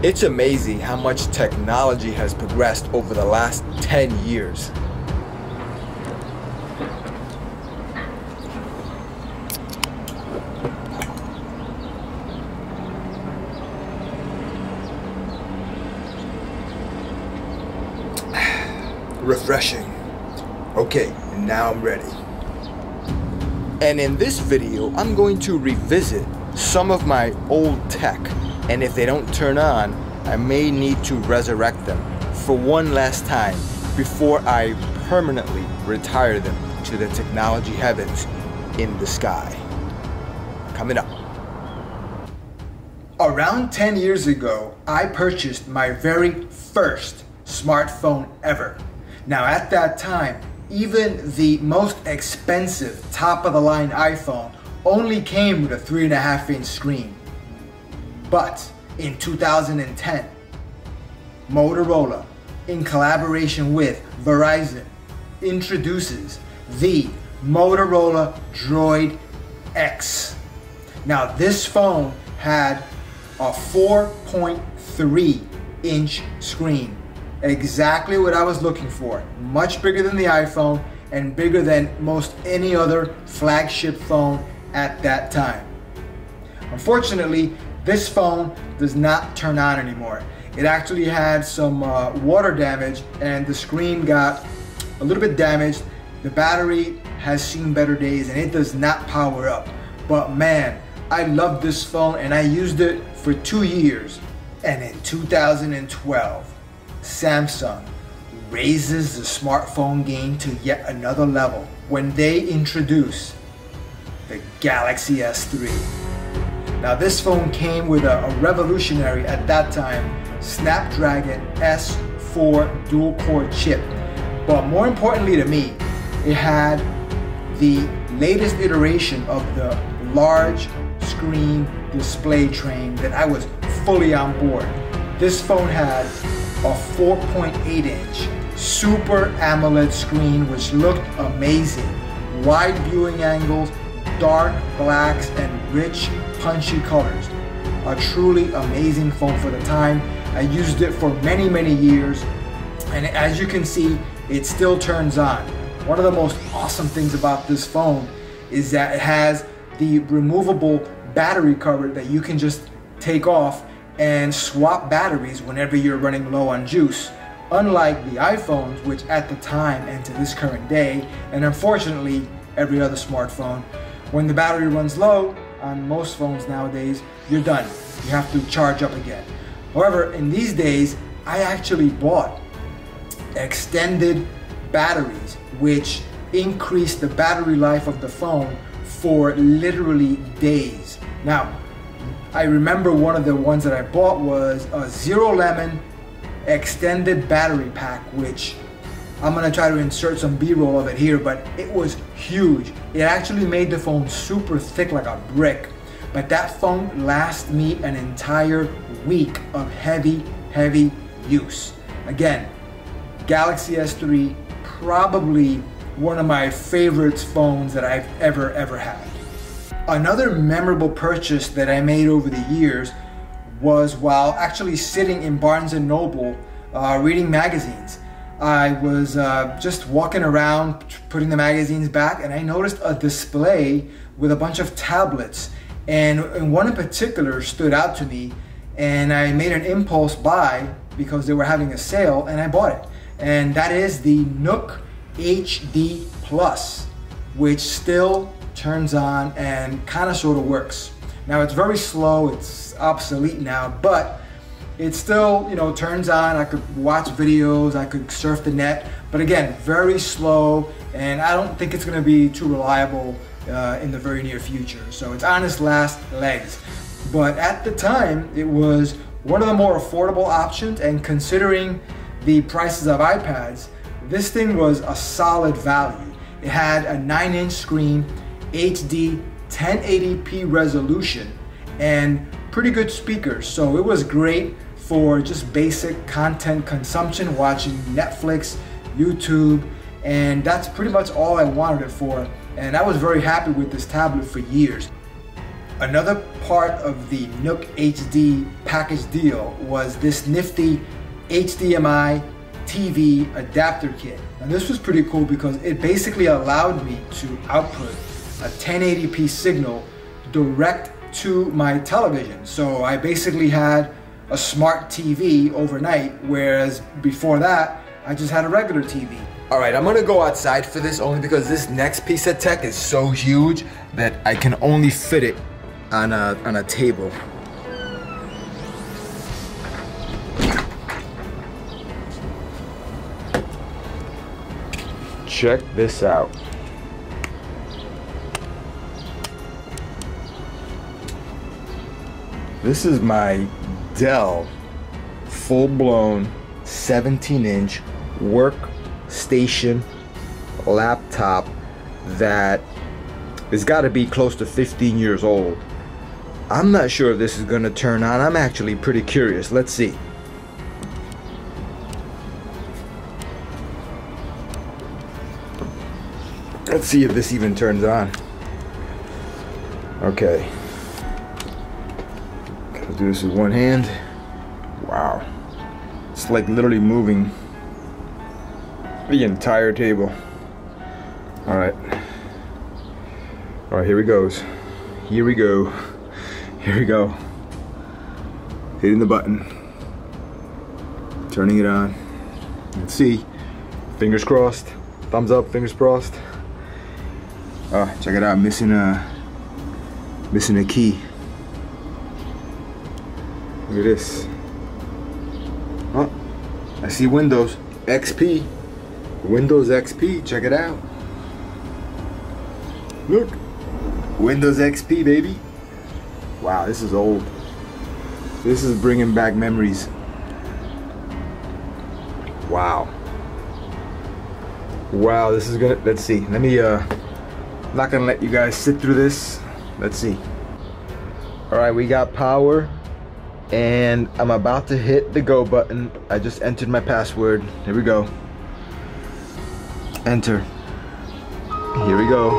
It's amazing how much technology has progressed over the last 10 years. Refreshing. Okay, now I'm ready. And in this video, I'm going to revisit some of my old tech, and if they don't turn on, I may need to resurrect them for one last time before I permanently retire them to the technology heavens in the sky. Coming up. Around 10 years ago, I purchased my very first smartphone ever. Now at that time, even the most expensive top-of-the-line iPhone only came with a 3.5-inch screen. But in 2010, Motorola, in collaboration with Verizon, introduces the Motorola Droid X. Now this phone had a 4.3-inch screen. Exactly what I was looking for. Much bigger than the iPhone and bigger than most any other flagship phone at that time. Unfortunately, this phone does not turn on anymore. It actually had some water damage and the screen got a little bit damaged. The battery has seen better days and it does not power up. But man, I love this phone and I used it for 2 years. And in 2012, Samsung raises the smartphone game to yet another level when they introduce the Galaxy S3. Now this phone came with a revolutionary, at that time, Snapdragon S4 dual-core chip. But more importantly to me, it had the latest iteration of the large screen display train that I was fully on board. This phone had a 4.8-inch Super AMOLED screen which looked amazing. Wide viewing angles, dark blacks, and rich punchy colors. A truly amazing phone for the time. I used it for many, many years, and as you can see, it still turns on. One of the most awesome things about this phone is that it has the removable battery cover that you can just take off and swap batteries whenever you're running low on juice. Unlike the iPhones, which at the time and to this current day, and unfortunately every other smartphone, when the battery runs low on most phones nowadays, you're done. You have to charge up again. However, in these days, I actually bought extended batteries, which increase the battery life of the phone for literally days. Now, I remember one of the ones that I bought was a Zero Lemon extended battery pack, which I'm gonna try to insert some B-roll of it here, but it was huge. It actually made the phone super thick like a brick, but that phone lasted me an entire week of heavy use. Again, Galaxy S3, probably one of my favorite phones that I've ever had. Another memorable purchase that I made over the years was while actually sitting in Barnes & Noble reading magazines. I was just walking around putting the magazines back, and I noticed a display with a bunch of tablets, and one in particular stood out to me, and I made an impulse buy because they were having a sale, and I bought it. And that is the Nook HD Plus, which still turns on and kind of sort of works. Now it's very slow, it's obsolete now, but it still, you know, turns on. I could watch videos, I could surf the net, but again, very slow, and I don't think it's going to be too reliable in the very near future. So it's on its last legs. But at the time, it was one of the more affordable options, and considering the prices of iPads, this thing was a solid value. It had a 9-inch screen, HD 1080p resolution, and pretty good speakers. So it was great for just basic content consumption, watching Netflix, YouTube, and that's pretty much all I wanted it for. And I was very happy with this tablet for years. Another part of the Nook HD package deal was this nifty HDMI TV adapter kit. Now this was pretty cool because it basically allowed me to output a 1080p signal direct to my television. So I basically had a smart TV overnight, whereas before that, I just had a regular TV. All right, I'm gonna go outside for this only because this next piece of tech is so huge that I can only fit it on a table. Check this out. This is my Dell full-blown 17-inch workstation laptop that has got to be close to 15 years old. I'm not sure if this is going to turn on. I'm actually pretty curious. Let's see. Let's see if this even turns on. Okay. Gotta do this with one hand. Wow. It's like literally moving the entire table. Alright. Alright, here we goes. Here we go. Here we go. Hitting the button. Turning it on. Let's see. Fingers crossed. Thumbs up, fingers crossed. Oh, check it out. Missing a key. Look at this. Oh, I see Windows XP. Windows XP, check it out. Look. Windows XP, baby. Wow, this is old. This is bringing back memories. Wow. Wow, this is gonna, let's see. Let me, I'm not gonna let you guys sit through this. Let's see. All right, we got power and I'm about to hit the go button. I just entered my password. Here we go. Enter. Here we go.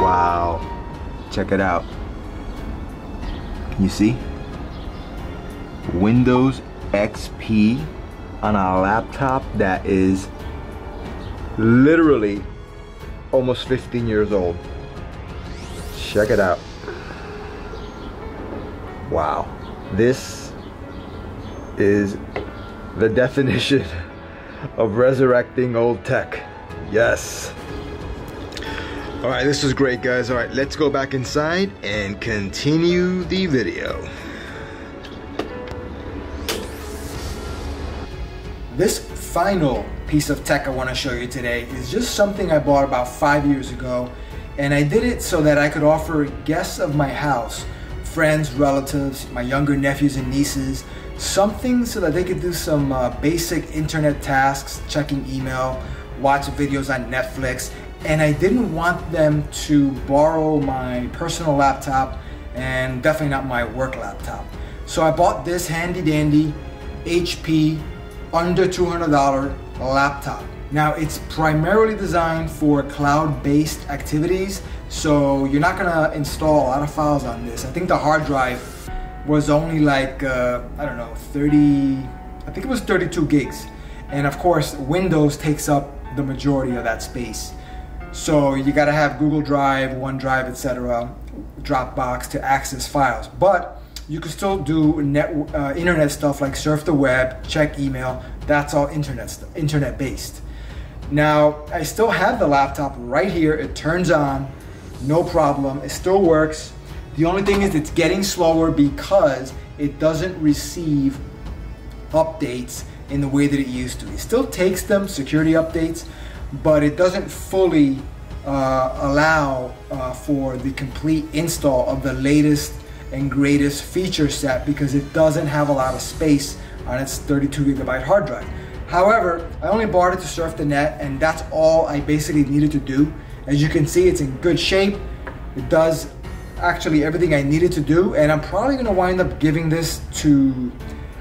Wow. Check it out. Can you see? Windows XP on a laptop that is literally almost 15 years old. Check it out. Wow. This is the definition of resurrecting old tech. Yes. All right, this was great, guys. All right, let's go back inside and continue the video. This final piece of tech I want to show you today is just something I bought about 5 years ago, and I did it so that I could offer guests of my house, friends, relatives, my younger nephews and nieces, something so that they could do some basic internet tasks, checking email, watch videos on Netflix, and I didn't want them to borrow my personal laptop and definitely not my work laptop. So I bought this handy dandy HP under $200 laptop. Now it's primarily designed for cloud-based activities, so you're not gonna install a lot of files on this. I think the hard drive was only like, I don't know, 30, I think it was 32 gigs. And of course, Windows takes up the majority of that space. So you gotta have Google Drive, OneDrive, etc., Dropbox to access files. But you can still do internet stuff like surf the web, check email. That's all internet based. Now, I still have the laptop right here. It turns on, no problem. It still works. The only thing is it's getting slower because it doesn't receive updates in the way that it used to. It still takes them, security updates, but it doesn't fully allow for the complete install of the latest and greatest feature set because it doesn't have a lot of space on its 32 gigabyte hard drive. However, I only bought it to surf the net, and that's all I basically needed to do. As you can see, it's in good shape. It does actually everything I needed to do, and I'm probably gonna wind up giving this to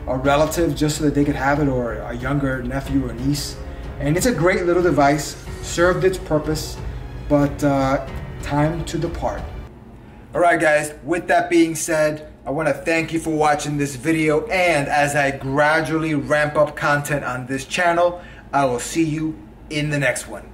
a relative just so that they could have it, or a younger nephew or niece. And it's a great little device, served its purpose, but time to depart. Alright guys, with that being said, I want to thank you for watching this video, and as I gradually ramp up content on this channel, I will see you in the next one.